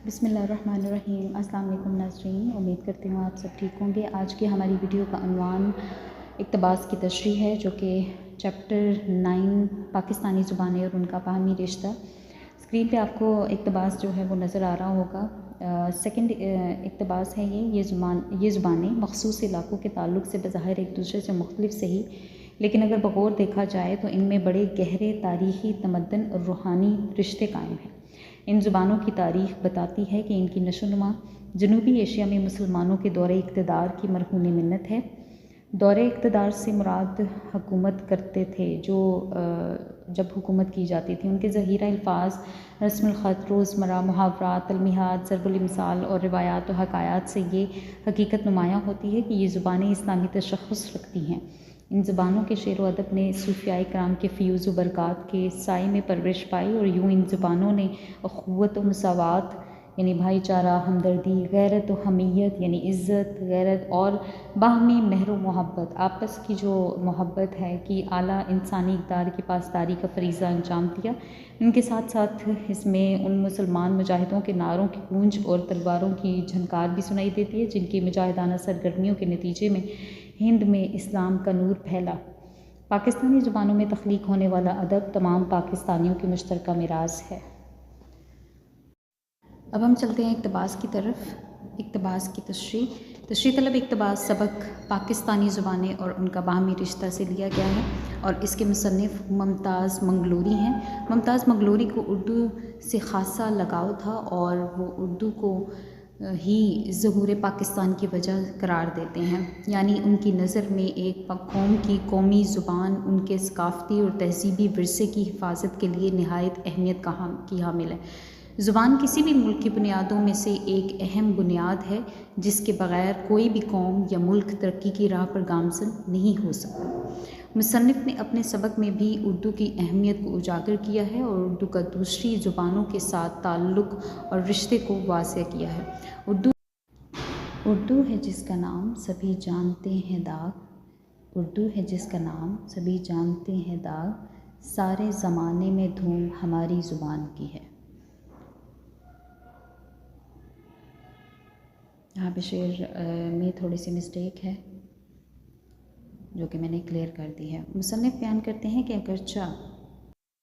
बिस्मिल्लाहिर्रहमानिर्रहीम। अस्सलाम वालेकुम नाज़रीन, उम्मीद करती हूँ आप सब ठीक होंगे। आज की हमारी वीडियो का उन्वान इक़्तिबास की तशरीह है, जो कि चैप्टर 9 पाकिस्तानी ज़ुबानें और उनका बाहमी रिश्ता। स्क्रीन पे आपको इक़्तिबास जो है वो नज़र आ रहा होगा। सेकंड इक़्तिबास है ये ज़ुबानें मख़सूस इलाक़ों के ताल्लुक़ से बज़ाहिर एक दूसरे से मुख्तलिफ सही, लेकिन अगर बग़ौर देखा जाए तो इनमें बड़े गहरे तारीख़ी, तमद्दन और रूहानी रिश्ते कायम हैं। इन ज़ुबानों की तारीख़ बताती है कि इनकी नशोनुमा जनूबी एशिया में मुसलमानों के दौरे इक़्तिदार की मरहून मिन्नत है। दौरे इक़्तिदार से मुराद हुकूमत करते थे, जो जब हुकूमत की जाती थी। उनके ज़हीरा अल्फ़ाज़, रस्मुल ख़त, रोज़मर्रा मुहावरात, तलमीहात, ज़रबुल मिसाल और रिवायात व हकायात से ये हकीकत नुमायाँ होती है कि ये ज़ुबानें इस्लामी तशख़्ख़ुस रखती हैं। इन ज़ुबानों के शेर व अदब ने सूफ़ियाए किराम के फ़यूज़ व बरक़ात के साए में परवरिश पाई और यूँ इन ज़ुबानों ने अख़ुव्वत व मसावात यानी भाईचारा, हमदर्दी, गैरत व हमीयत यानी इज़्ज़त, गैरत और बाहमी मेहर व मोहब्बत, आपस की जो मोहब्बत है कि आला इंसानी इक़्तिदार की पासदारी का फ़रीज़ा अंजाम दिया। इनके साथ साथ इसमें उन मुसलमान मुजाहिदों के नारों की गूंज और तलवारों की झनकार भी सुनाई देती है, जिनकी मुजाहिदाना सरगर्मियों के नतीजे में हिंद में इस्लाम का नूर फैला। पाकिस्तानी ज़ुबानों में तख्लीक होने वाला अदब तमाम पाकिस्तानियों की मुश्तरका मिरास है। अब हम चलते हैं इक़्तिबास की तरफ। इक़्तिबास की तशरीह तलब इक़्तिबास सबक पाकिस्तानी ज़ुबानें और उनका बाहमी रिश्ता से लिया गया है और इसके मुसन्निफ़ मुमताज़ मंगलोरी हैं। मुमताज़ मंगलोरी को उर्दू से ख़ासा लगाव था और वो उर्दू को ही ज़हूर पाकिस्तान की वजह करार देते हैं, यानी उनकी नज़र में एक कौम की कौमी ज़ुबान उनके सकाफ़ती और तहज़ीबी विरसे की हिफाजत के लिए नहायत अहमियत की हामिल है। ज़ुबान किसी भी मुल्क की बुनियादों में से एक अहम बुनियाद है, जिसके बग़ैर कोई भी कौम या मुल्क तरक्की की राह पर गामज़न नहीं हो सकता। मुसन्निफ़ ने अपने सबक में भी उर्दू की अहमियत को उजागर किया है और उर्दू का दूसरी ज़ुबानों के साथ ताल्लुक़ और रिश्ते को वाज़ेह किया है। उर्दू है जिसका नाम सभी जानते हैं दाग, उर्दू है जिसका नाम सभी जानते हैं दाग, सारे ज़माने में धूम हमारी ज़ुबान की है। यहाँ पे शेर में थोड़ी सी मिस्टेक है, जो कि मैंने क्लियर कर दी है। मुसन्निफ़ बयान करते हैं कि अगरचा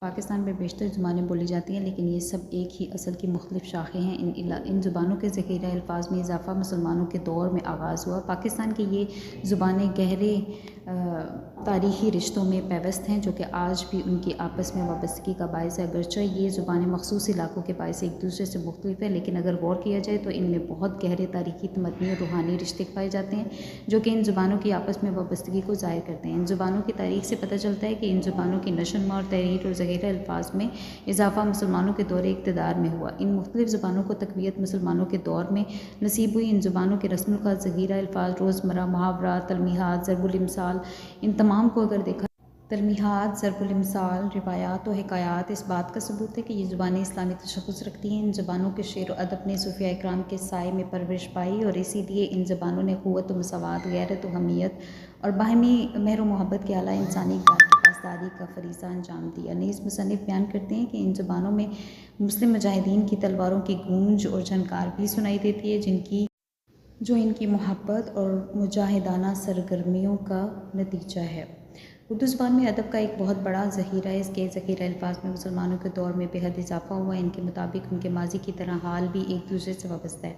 पाकिस्तान में बेशतर ज़ुबानें बोली जाती हैं, लेकिन ये सब एक ही असल की मुख्तलिफ शाखें हैं। इन ज़ुबानों के ज़ख़ीरा अल्फ़ाज में इजाफ़ा मुसलमानों के दौर में आगाज़ हुआ। पाकिस्तान की ये ज़ुबानें गहरे तारीख़ी रिश्तों में पैवस्त हैं, जो कि आज भी उनकी आपस में वाबस्तगी का बायस है। अगरचे ये ज़ुबानें मख़सूस इलाक़ों के बायस एक दूसरे से मुख्तलिफ है, लेकिन अगर गौर किया जाए तो इनमें बहुत गहरे तारीख़ी, तमद्दनी और रूहानी रिश्ते पाए जाते हैं, जो कि इन ज़ुबानों की आपस में वाबस्तगी को ज़ाहिर करते हैं। इन ज़ुबानों की तारीख़ से पता चलता है कि इन ज़ुबानों की नशोनुमा और तहरीर और ज़ख़ीरा अल्फ़ाज में इजाफ़ा मुसलमानों के दौरे इक़्तिदार में हुआ। इन मुख्तलिफ़ ज़ुबानों को तक़वियत मुसलमानों के दौर में नसीब हुई। इन ज़ुबानों के रस्मुल ख़त, ज़ख़ीरा अल्फ़ाज, रोज़मर्रा मुहावरात, तलमीहात, ज़रबुल मिसाल, इन तमाम को अगर देखा, तलमीहात, ज़रबुल मिसाल, रिवायात व हिकायात इस बात का सबूत है कि ये ज़ुबानें इस्लामी तशख़्ख़ुस रखती हैं। इन ज़ुबानों के शेर व अदब ने सूफ़ियाए किराम के साए में परवरिश पाई और इसीलिए इन ज़ुबानों ने क़ुव्वत व मसावात, गैरत व हमीयत और बाहमी मेहर व मोहब्बत के आला इंसानी इक़्तिदार की पासदारी का फ़रीज़ा अंजाम दिया। नीज़ मुसन्निफ़ बयान करते हैं कि इन ज़ुबानों में मुस्लिम मुजाहिदीन की तलवारों की गूंज और झनकार भी सुनाई देती है, जो इनकी मोहब्बत और मुजाहिदाना सरगर्मियों का नतीजा है। उर्दू ज़ुबान में अदब का एक बहुत बड़ा ज़ख़ीरा है। इसके ज़ख़ीरा अल्फ़ाज में मुसलमानों के दौर में बेहद इजाफ़ा हुआ। इनके मुताबिक उनके माजी की तरह हाल भी एक दूसरे से वाबस्ता है।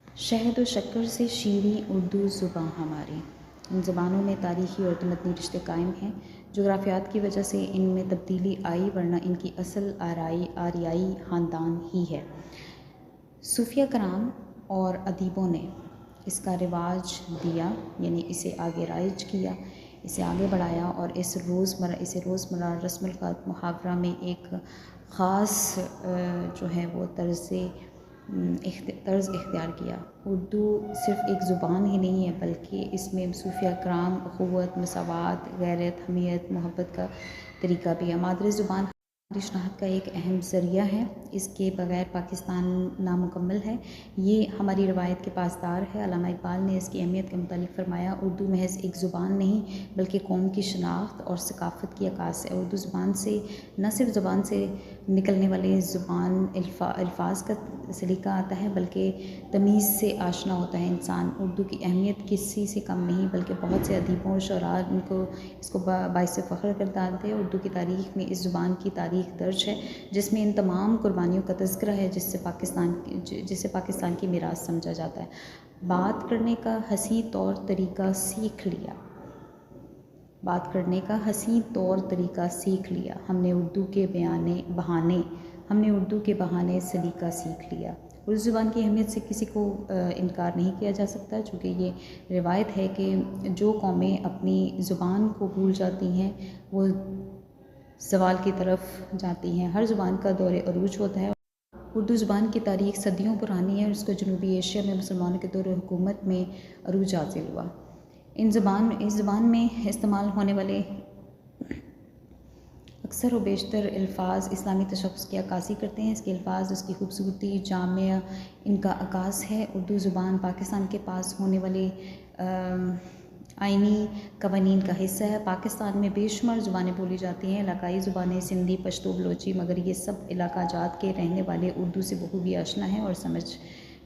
शहद व शक्कर से शीरी उर्दू ज़ुबान हमारी। इन ज़ुबानों में तारीख़ी और तमद्दनी रिश्ते कायम हैं। जोग्राफ़ियात की वजह से इनमें तब्दीली आई, वरना इनकी असल आरियाई ख़ानदान ही है। सूफ़िया किराम और अदीबों ने इसका रिवाज दिया, यानी इसे आगे राइज किया, इसे आगे बढ़ाया और इसे रोज़मर्रा रस्मुल ख़त, मुहावरा में एक ख़ास जो है वो तर्ज़ इख्तियार किया। उर्दू सिर्फ़ एक ज़ुबान ही नहीं है, बल्कि इसमें सूफ़िया किराम, अख़ुव्वत, मसावात, गैरत, हमीयत, मोहब्बत का तरीक़ा भी है। मादरी ज़ुबान हमारी शनाख्त का एक अहम ज़रिया है। इसके बग़ैर पाकिस्तान नामुकम्मल है। ये हमारी रवायत के पासदार है। अल्लामा इक़बाल ने इसकी अहमियत के मुतालिक फ़रमाया, उर्दू महज़ एक ज़ुबान नहीं, बल्कि कौम की शनाख्त और सकाफ़त की अक्कास है। उर्दू ज़ुबान से न सिर्फ ज़ुबान से निकलने वाले ज़ुबान अल्फाज का सलीका आता है, बल्कि तमीज़ से आशना होता है इंसान। उर्दू की अहमियत किसी से कम नहीं, बल्कि बहुत से अदीबों और शुरा इनको इसको बाइस फ़ख्र करते हैं। उर्दू की तारीख़ में इस ज़ुबान की तारीख़ दर्ज है, जिसमें इन तमाम कुर्बानियों का तज़किरा है, जिससे पाकिस्तान की मीरास समझा जाता है। बात करने का हसी तौर तरीका सीख लिया, बात करने का हसी तौर तरीका सीख लिया, हमने उर्दू के बहाने सलीका सीख लिया। उर्दू ज़ुबान की अहमियत से किसी को इनकार नहीं किया जा सकता, चूँकि ये रिवायत है कि जो कौमें अपनी ज़ुबान को भूल जाती हैं वो ज़वाल की तरफ जाती हैं। हर ज़ुबान का दौर अरूज होता है। उर्दू ज़ुबान की तारीख़ सदियों पुरानी है और इसको जनूबी एशिया में मुसलमानों के दौर हुकूमत में अरूज हासिल हुआ। इस ज़ुबान में इस्तेमाल होने वाले अक्सर व बेशतर अल्फाज इस्लामी तशख़्ख़ुस की अक्कासी करते हैं। इसके अल्फाज, उसकी खूबसूरती, जामिया इनका अक्कास है। उर्दू ज़ुबान पाकिस्तान के पास होने वाले आइनी कवानीन का हिस्सा है। पाकिस्तान में बेशुमार ज़ुबानें बोली जाती हैं। इलाकाई ज़ुबानें सिंधी, पश्तो, बलोची, मगर ये सब इलाका जात के रहने वाले उर्दू से बखूबी आशना हैं और समझ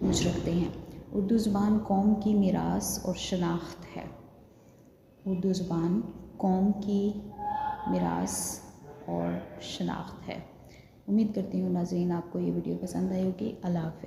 रखते हैं। उर्दू ज़ुबान कौम की मीरास और शनाख्त है। उर्दू ज़ुबान कौम की मीरास और शनाख्त है। उम्मीद करती हूँ नाज़रीन आपको ये वीडियो पसंद आई होगी। अल्लाह हाफ़िज़।